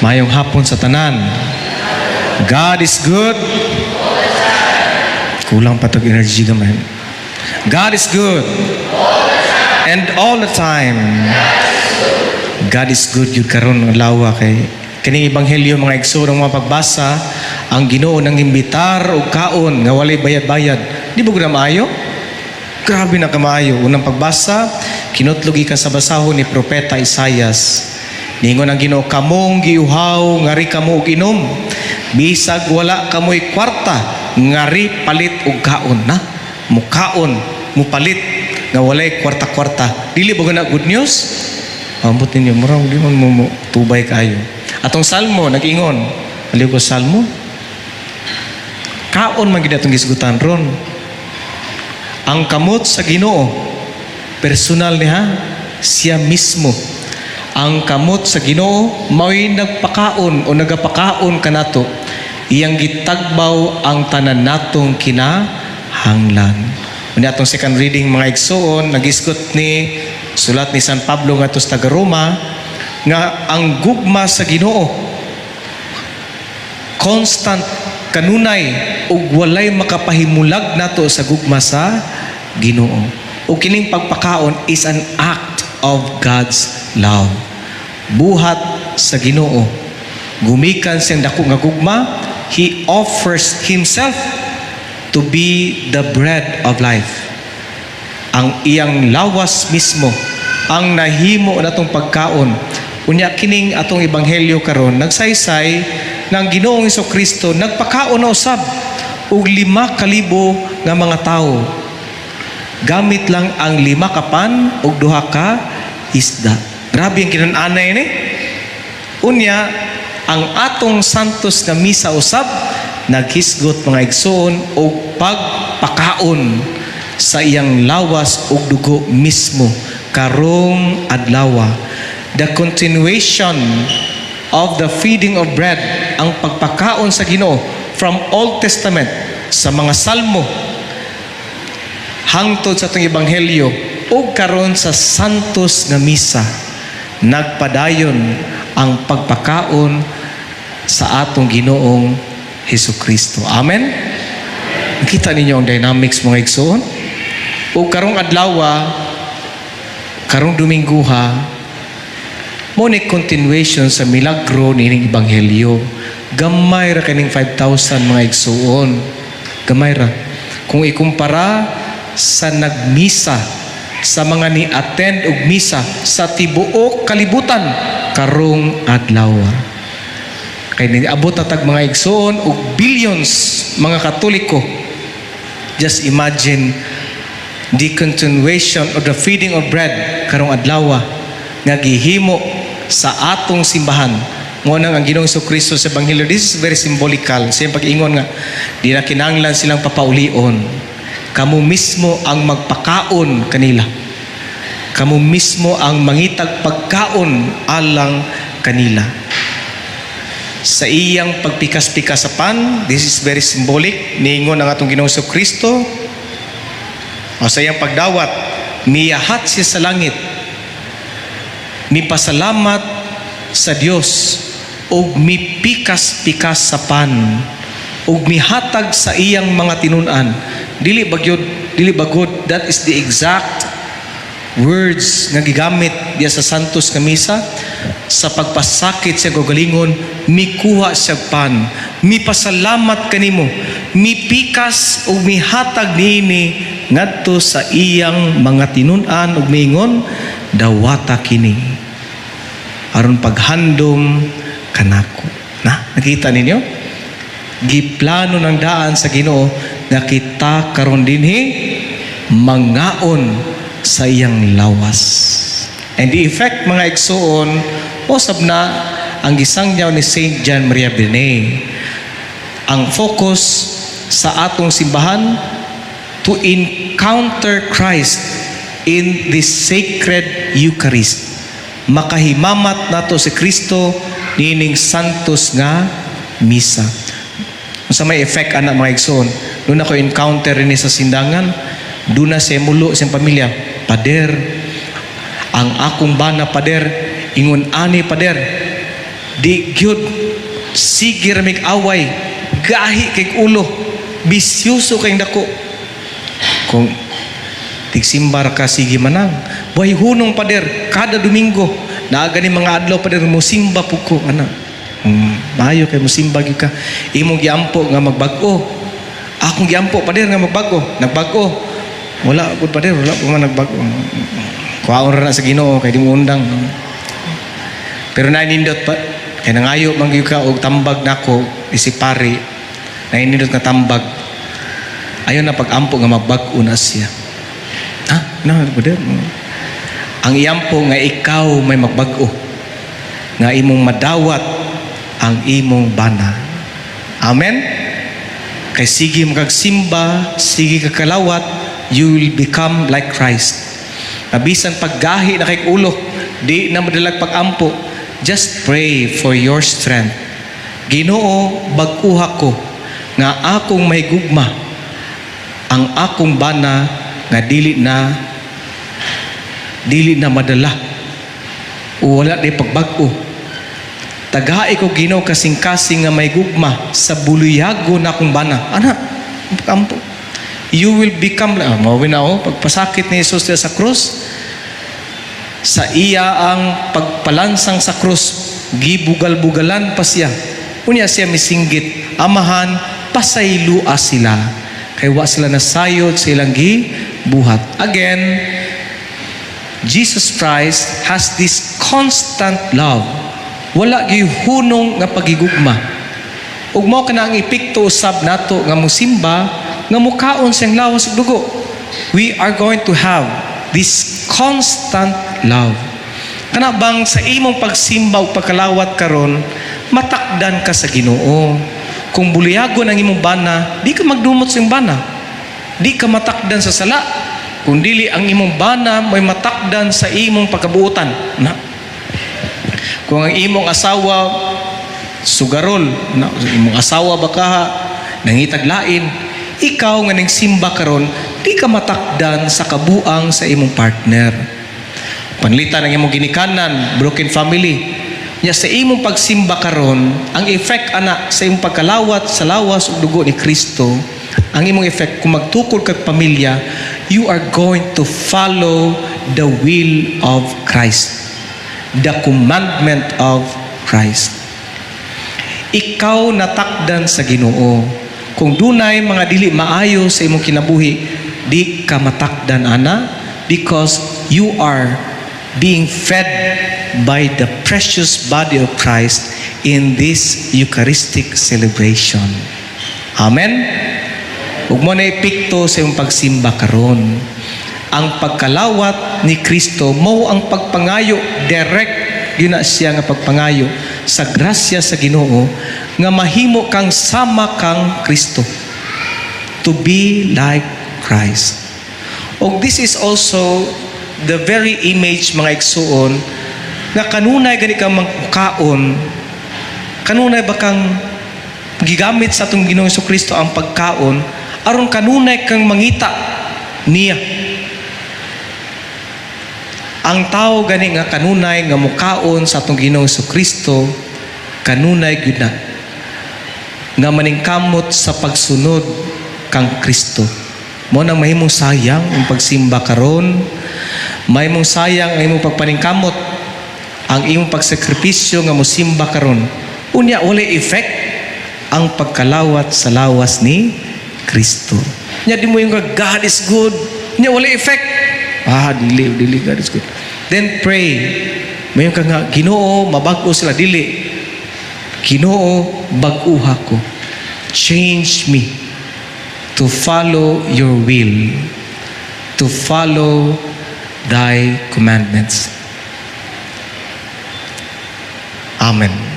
Mayong hapon sa tanan. God is good. Kulang pa tag energy gamay. God is good. And all the time. God is good yun karon ng lawa kay kining ebanghelyo mga igsoon mga pagbasa ang Ginoo nang imbitar og kaon nga walay bayad-bayad. Di ba gud na maayo? Grabe na kamaayo. Unang pagbasa, kinutlogi ka sa basahon ni Propeta Isaias. Ningon ang Ginoo, kamong giuhaw, ngari kamo og inom. Bisag wala kamoy kwarta, ngari palit og kaon na. Mukaon, mupalit, nga walay kwarta-kwarta. Dili ba na good news? Ambot ninyo, murang di man mo tubay kayo. Atong salmo, nag-ingon. Aliw ko salmo. Kaon man gid atong gisgutan ron. Ang kamot sa Ginoo, personal niya, siya mismo. Ang kamot sa Ginoo, mao'y nagpakaon o nagapakaon kanato. Iyang gitagbaw ang tanan natong kinahanglan. Unya atong second reading mga igsoon, nag-isgot ni sulat ni San Pablo nga sa taga Roma nga ang gugma sa Ginoo constant kanunay ug walay makapahimulag nato sa gugma sa Ginoo. Ug kining pagpakaon is an act of God's love. Buhat sa Ginoo. Gumikan siyang dako nga gugma, He offers Himself to be the bread of life. Ang iyang lawas mismo ang nahimo natong pagkaon. Unya kining atong ebanghelyo karon nagsaysay ng Ginoong Hesukristo nagpakaon na usab og 5,000 nga mga tawo. Gamit lang ang 5 kapan og 2 ka isda. Grabe ang kinun-anay ni. Unya ang atong santos nga misa usab naghisgot mga igsoon og pagpakaon sa iyang lawas ug dugo mismo karong adlaw. The continuation of the feeding of bread, ang pagpakaon sa Ginoo from Old Testament sa mga salmo hangtod sa atong ebanghelyo ug karon sa santos nga misa nagpadayon ang pagpakaon sa atong Ginoong Hesukristo. Amen. Nakita ninyo ang dynamics mga igsoon. O karong adlaw, karong Domingguha, mo ni continuation sa milagro nining ebanghelyo. Gamay ra kaning 5,000 mga igsoon. Gamay ra. Kung ikumpara sa nagmisa, sa mga ni-attend og misa sa tibuok kalibutan karong adlaw. Kay niabot atag mga igsoon og billions mga Katoliko. Just imagine the continuation of the feeding of bread karong adlaw nga gihimo sa atong simbahan. Mo nang ang Ginoong Hesukristo sa ebanghelyo, this is very symbolical. Sa pag-ingon nga di na kinahanglan silang papaulion. Kamu mismo ang magpakaon kanila. Kamu mismo ang mangitag pagkaon alang kanila. Sa iyang pagpikas-pikasapan, this is very symbolic. Niingon ang atong Ginoong Hesukristo. O sa iyang pagdawat, miyahat siya sa langit. Mipasalamat sa Dios ug mipikas-pikas sa pan ug mihatag sa iyang mga tinunan. Dili bagod, that is the exact words nga gigamit diya sa santos nga misa. Sa pagpasakit sa gagalingon, mikuha siya pan, mipasalamat kanimo, mipikas ug mihatag niini ngadto sa iyang mga tinunan ug miingon, dawata kini aron paghandom kanako. Nakita ninyo? Giplano ng daan sa Ginoo nga kita karon dinhi mangaon sa iyang lawas. And the effect mga igsoon, usab na ang gisangyaw ni Saint John Maria Vianney. Ang focus sa atong simbahan to encounter Christ in this sacred Eucharist. Makahimamat nato si Kristo nining santos nga misa. Sa may effect ana mga igsoon, doon ako encounter rin sa sindangan, doon na sa mulo sa pamilya, pader, ang akong bana pader, ingon ani pader, Di gyud sige ra mig away, gahi kay ulo, bisyoso kay dako. Kung tigsimba ra ka sige manang, buhay hunong pader kada Domingo, naa gani mga adlaw pader mo simba pud ko ana. Maayo kay mo simba gyud ka. Imong giampo nga magbag-o. Akong giampo pader nga magbago, nagbago. Wala pud pader, wala pa man nagbago. Kuhaon ra na sa Ginoo kay di mo undang. Pero nainindot pa kay nangayo man gyud ka og tambag nako isip pari. Nainindot nga tambag. Ayon na pag-ampo nga magbag-o na siya. Ha? Na pader. Ang iyampo nga ikaw may magbag-o. Nga imong madawat ang imong bana. Amen. Kay sige magsimba, sige kakalawat, you will become like Christ. Bisan paggahi na kay ulo, di na madalag pag-ampo, just pray for your strength. Ginoo, bag-uha ko nga akong may gugma, ang akong bana nga dili na madala o wala di pagbag-o. Tagai ko Ginoo kasing-kasing nga may gugma sa buluyago na akong bana. Ana, pag-ampo. You will become, pagpasakit ni Jesus sa krus, sa iya ang pagpalansang sa krus, gibugal-bugalan pa siya. Unya siya misinggit, amahan, pasaylua sila. Kaya wa sila nasayod sa ilang gibuhat. Again, Jesus Christ has this constant love. Wala gihunong nga pagigugma. Ug mao kana ang epekto usab nato nga musimba nga mukaon siyang lawas ug dugo. We are going to have this constant love. Kana bang sa imong pagsimba ug pagkalawat karon, matakdan ka sa Ginoo. Kung buliyagon ang imong bana, di ka magdumot sa imong bana. Di ka matakdan sa sala. Kung dili ang imong bana may matakdan sa imong pagkabuutan. Na. Kung ang imong asawa sugarol, na, imong asawa baka nangitag lain, ikaw nga nagsimba karon, di ka matakdan sa kabuang sa imong partner. Panlitan ang imong ginikanan, broken family. Nya sa imong pagsimba karon, ang effect ana sa imong pagkalawat sa lawas ug dugo ni Kristo, ang imong effect kung magtukod kag pamilya, you are going to follow the will of Christ, the commandment of Christ. Ikaw natakdan sa Ginoo. Kung dunay mga dili maayo sa imong kinabuhi, di ka matakdan ana, because you are being fed by the precious body of Christ in this Eucharistic celebration. Amen? Ug mo na epekto sa imong pagsimba karon. Ang pagkalawat ni Kristo mao ang pagpangayo, direct yun na siya nga pagpangayo sa grasya sa Ginoo nga mahimo kang sama kang Kristo, to be like Christ. Og this is also the very image mga igsuon nga kanunay gani kang magkaon, kanunay ba kang gigamit sa atong Ginoong Kristo ang pagkaon aron kanunay kang mangita niya. Ang tao gani nga kanunay nga mukaon sa atong Ginoong Kristo, kanunay gyud na nga maningkamot sa pagsunod kang Kristo. Mo nang mahimong sayang ang pagsimba karon, mahimong sayang ang imong pagpaningkamot, ang imong pagsakripisyo nga mosimba karon. Unya walay effect ang pagkalawat sa lawas ni Kristo. Nya di mo yung God is good, nya walay effect. Dili God is good. Then pray. Mayon ka nga, Ginoo, mabag-o sila, dili. Ginoo, bag-uha ko. Change me to follow your will, to follow thy commandments. Amen.